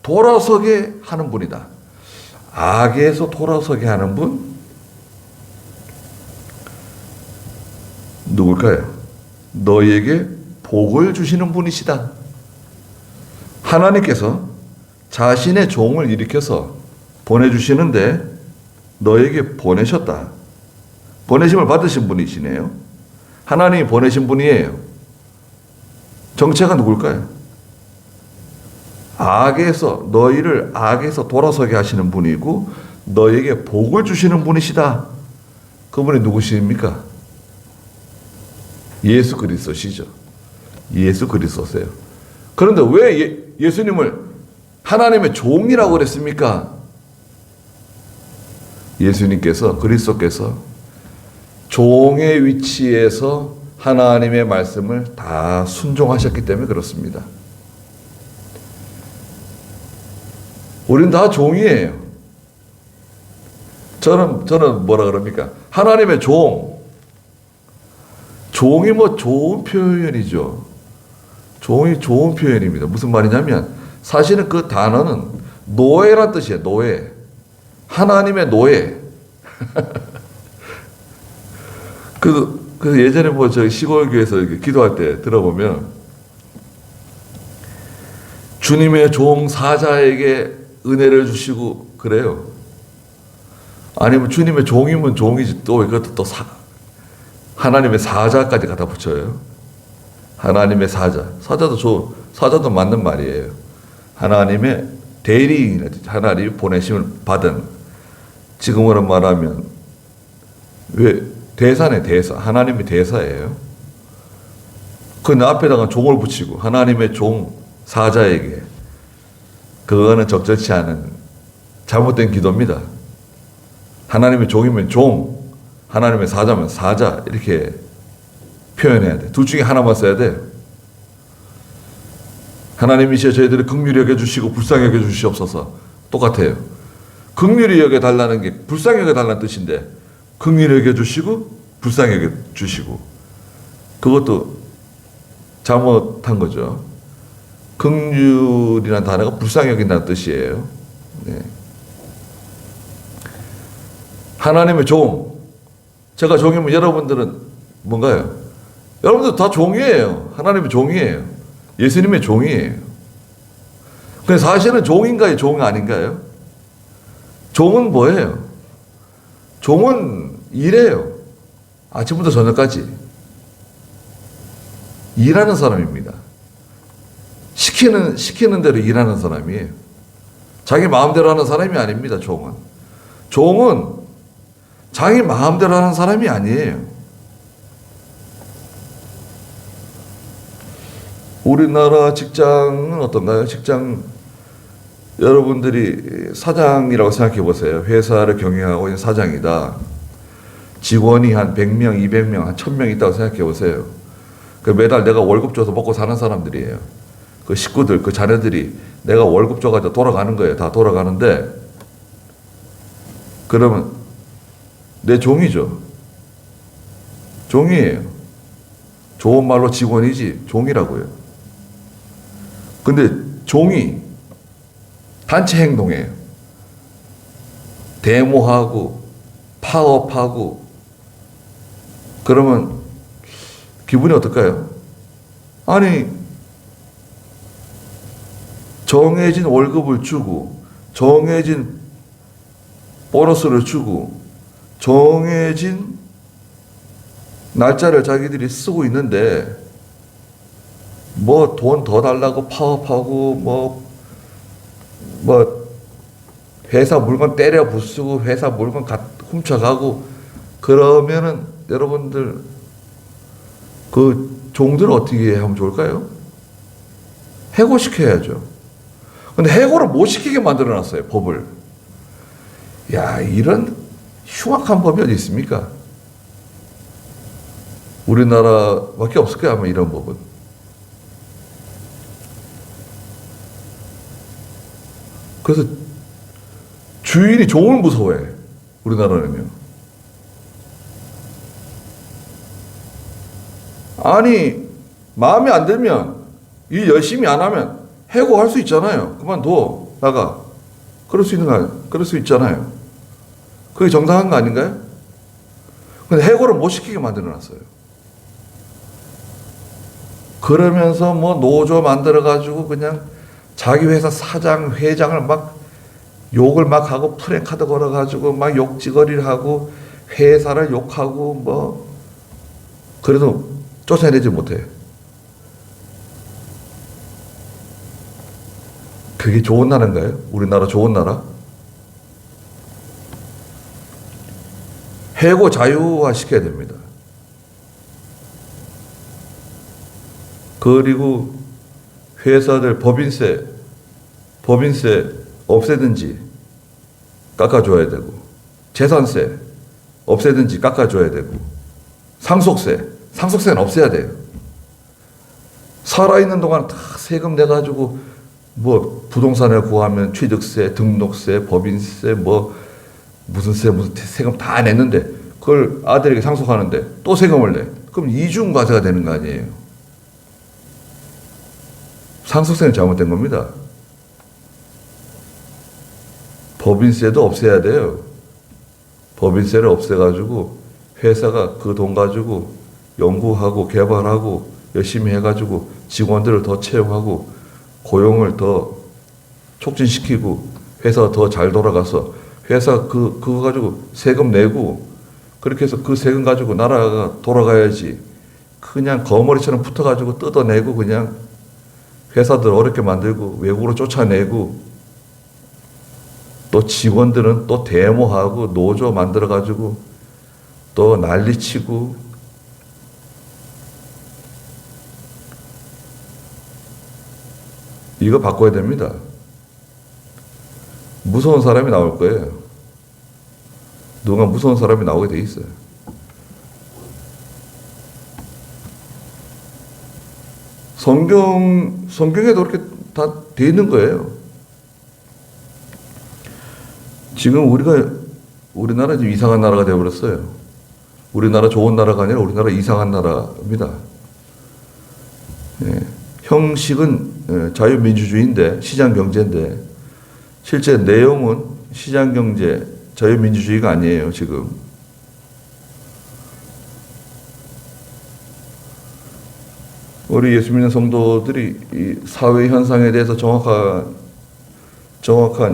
돌아서게 하는 분이다. 악에서 돌아서게 하는 분? 누굴까요? 너희에게 복을 주시는 분이시다. 하나님께서 자신의 종을 일으켜서 보내주시는데 너에게 보내셨다. 보내심을 받으신 분이시네요. 하나님이 보내신 분이에요. 정체가 누굴까요? 너희를 악에서 돌아서게 하시는 분이고 너에게 복을 주시는 분이시다. 그분이 누구십니까? 예수 그리스도시죠. 예수 그리스도세요. 그런데 왜 예수님을 하나님의 종이라고 그랬습니까? 예수님께서, 그리스도께서 종의 위치에서 하나님의 말씀을 다 순종하셨기 때문에 그렇습니다. 우린 다 종이에요. 저는 뭐라 그럽니까? 하나님의 종. 종이 뭐 좋은 표현이죠. 종이 좋은 표현입니다. 무슨 말이냐면 사실은 그 단어는 노예란 뜻이에요. 노예. 하나님의 노예. 그 예전에 뭐 저희 시골 교회에서 이렇게 기도할 때 들어보면 주님의 종 사자에게 은혜를 주시고 그래요. 아니면 주님의 종이면 종이지 또 이것도 또 하나님의 사자까지 갖다 붙여요. 하나님의 사자. 사자도 맞는 말이에요. 하나님의 대리인, 하나님이 보내심을 받은, 지금으로 말하면 대사네, 대사. 하나님의 대사예요. 그 앞에다가 종을 붙이고 하나님의 종 사자에게, 그거는 적절치 않은 잘못된 기도입니다. 하나님의 종이면 종, 하나님의 사자면 사자, 이렇게 표현해야 돼. 둘 중에 하나만 써야 돼. 하나님이시여 저희들을 긍휼히 여겨주시고 불쌍히 여겨주시옵소서. 똑같아요. 긍휼히 여겨달라는 게 불쌍히 여겨달라는 뜻인데 긍휼히 여겨주시고 불쌍히 여겨주시고, 그것도 잘못한 거죠. 긍휼이라는 단어가 불쌍히 여긴다는 뜻이에요. 네. 하나님의 종. 제가 종이면 여러분들은 뭔가요? 여러분들 다 종이에요. 하나님의 종이에요. 예수님의 종이에요. 근데 사실은 종인가요? 종 아닌가요? 종은 뭐예요? 종은 일해요. 아침부터 저녁까지. 일하는 사람입니다. 시키는 대로 일하는 사람이에요. 자기 마음대로 하는 사람이 아닙니다, 종은. 종은 자기 마음대로 하는 사람이 아니에요. 우리나라 직장은 어떤가요? 직장, 여러분들이 사장이라고 생각해 보세요. 회사를 경영하고 있는 사장이다. 직원이 한 100명, 200명, 한 1000명 있다고 생각해 보세요. 그 매달 내가 월급 줘서 먹고 사는 사람들이에요. 그 식구들, 그 자녀들이 내가 월급 줘가지고 돌아가는 거예요. 다 돌아가는데, 그러면 내 종이죠. 종이에요. 좋은 말로 직원이지 종이라고요. 근데 종이 단체 행동해요. 데모하고 파업하고 그러면 기분이 어떨까요? 아니, 정해진 월급을 주고 정해진 보너스를 주고 정해진 날짜를 자기들이 쓰고 있는데 뭐 돈 더 달라고 파업하고 뭐 회사 물건 때려 부수고 회사 물건 훔쳐가고 그러면은 여러분들 그 종들을 어떻게 하면 좋을까요? 해고시켜야죠. 근데 해고를 못 시키게 만들어놨어요, 법을. 야, 이런 흉악한 법이 어디 있습니까? 우리나라밖에 없을 거야, 아마 이런 법은. 그래서 주인이 종을 무서워해, 우리나라는요. 아니, 마음에 안 들면 일 열심히 안 하면 해고할 수 있잖아요. 그만둬, 나가. 그럴 수 있잖아요. 그게 정당한 거 아닌가요? 근데 해고를 못 시키게 만들어놨어요. 그러면서 뭐 노조 만들어가지고 그냥 자기 회사 사장, 회장을 막 욕을 막 하고 프랭카드 걸어가지고 막 욕지거리를 하고 회사를 욕하고 뭐 그래도 쫓아내지 못해. 그게 좋은 나라인가요? 우리나라 좋은 나라? 해고 자유화 시켜야 됩니다. 그리고 회사들 법인세 없애든지 깎아줘야 되고, 재산세 없애든지 깎아줘야 되고, 상속세는 없애야 돼요. 살아있는 동안 다 세금 내가지고 뭐 부동산을 구하면 취득세, 등록세, 법인세, 뭐 무슨 세금 다 냈는데 그걸 아들에게 상속하는데 또 세금을 내. 그럼 이중과세가 되는 거 아니에요. 상속세는 잘못된 겁니다. 법인세도 없애야 돼요. 법인세를 없애가지고 회사가 그 돈 가지고 연구하고 개발하고 열심히 해가지고 직원들을 더 채용하고 고용을 더 촉진시키고 회사가 더 잘 돌아가서 회사 그거 가지고 세금 내고 그렇게 해서 그 세금 가지고 나라가 돌아가야지. 그냥 거머리처럼 붙어가지고 뜯어내고 그냥 회사들 어렵게 만들고 외국으로 쫓아내고 또 직원들은 또 데모하고 노조 만들어가지고 또 난리치고 이거 바꿔야 됩니다. 무서운 사람이 나올 거예요. 누가 무서운 사람이 나오게 돼 있어요. 성경에도 그렇게 다 돼 있는 거예요. 지금 우리나라 지금 이상한 나라가 되어버렸어요. 우리나라 좋은 나라가 아니라 우리나라 이상한 나라입니다. 예. 형식은 자유민주주의인데, 시장경제인데, 실제 내용은 시장경제, 자유민주주의가 아니에요, 지금. 우리 예수 믿는 성도들이 이 사회 현상에 대해서 정확한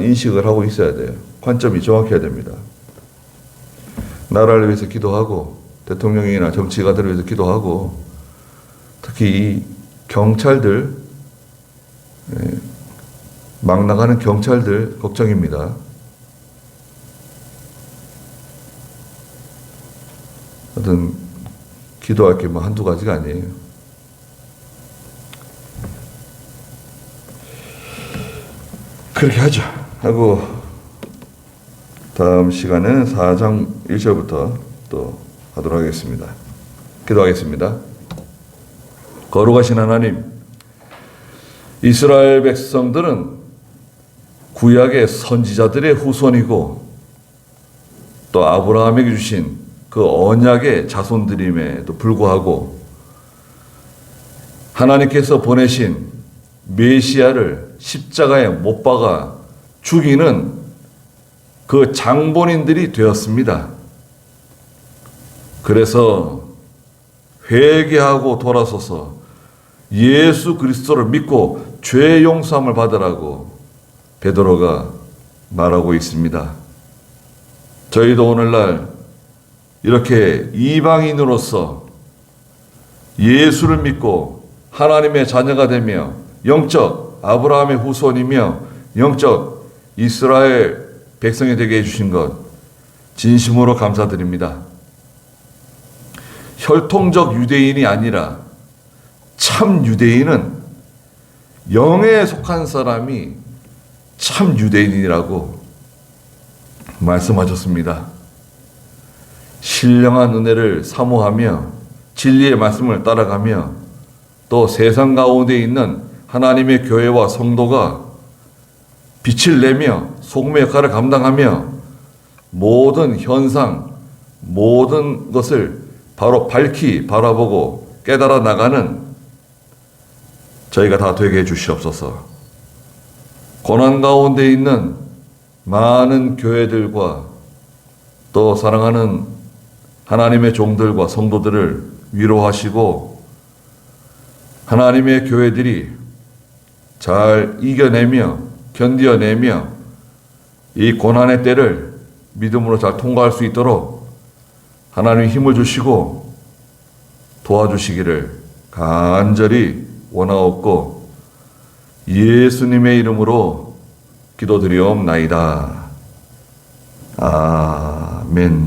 인식을 하고 있어야 돼요. 관점이 정확해야 됩니다. 나라를 위해서 기도하고, 대통령이나 정치가들을 위해서 기도하고, 특히 이 경찰들, 막 나가는 경찰들 걱정입니다. 어떤 기도할 게 뭐 한두 가지가 아니에요. 그렇게 하죠. 하고 다음 시간은 4장 1절부터 또 하도록 하겠습니다. 기도하겠습니다. 거룩하신 하나님, 이스라엘 백성들은 구약의 선지자들의 후손이고 또 아브라함에게 주신 그 언약의 자손들임에도 불구하고 하나님께서 보내신 메시아를 십자가에 못 박아 죽이는 그 장본인들이 되었습니다. 그래서 회개하고 돌아서서 예수 그리스도를 믿고 죄 용서함을 받으라고 베드로가 말하고 있습니다. 저희도 오늘날 이렇게 이방인으로서 예수를 믿고 하나님의 자녀가 되며 영적 아브라함의 후손이며 영적 이스라엘 백성이 되게 해주신 것 진심으로 감사드립니다. 혈통적 유대인이 아니라 참 유대인은 영에 속한 사람이 참 유대인이라고 말씀하셨습니다. 신령한 은혜를 사모하며 진리의 말씀을 따라가며 또 세상 가운데 있는 하나님의 교회와 성도가 빛을 내며 소금의 역할을 감당하며 모든 현상, 모든 것을 바로 밝히 바라보고 깨달아 나가는 저희가 다 되게 해 주시옵소서. 고난 가운데 있는 많은 교회들과 또 사랑하는 하나님의 종들과 성도들을 위로하시고 하나님의 교회들이 잘 이겨내며 견뎌내며 이 고난의 때를 믿음으로 잘 통과할 수 있도록 하나님 힘을 주시고 도와주시기를 간절히 원하옵고 예수님의 이름으로 기도드리옵나이다. 아멘.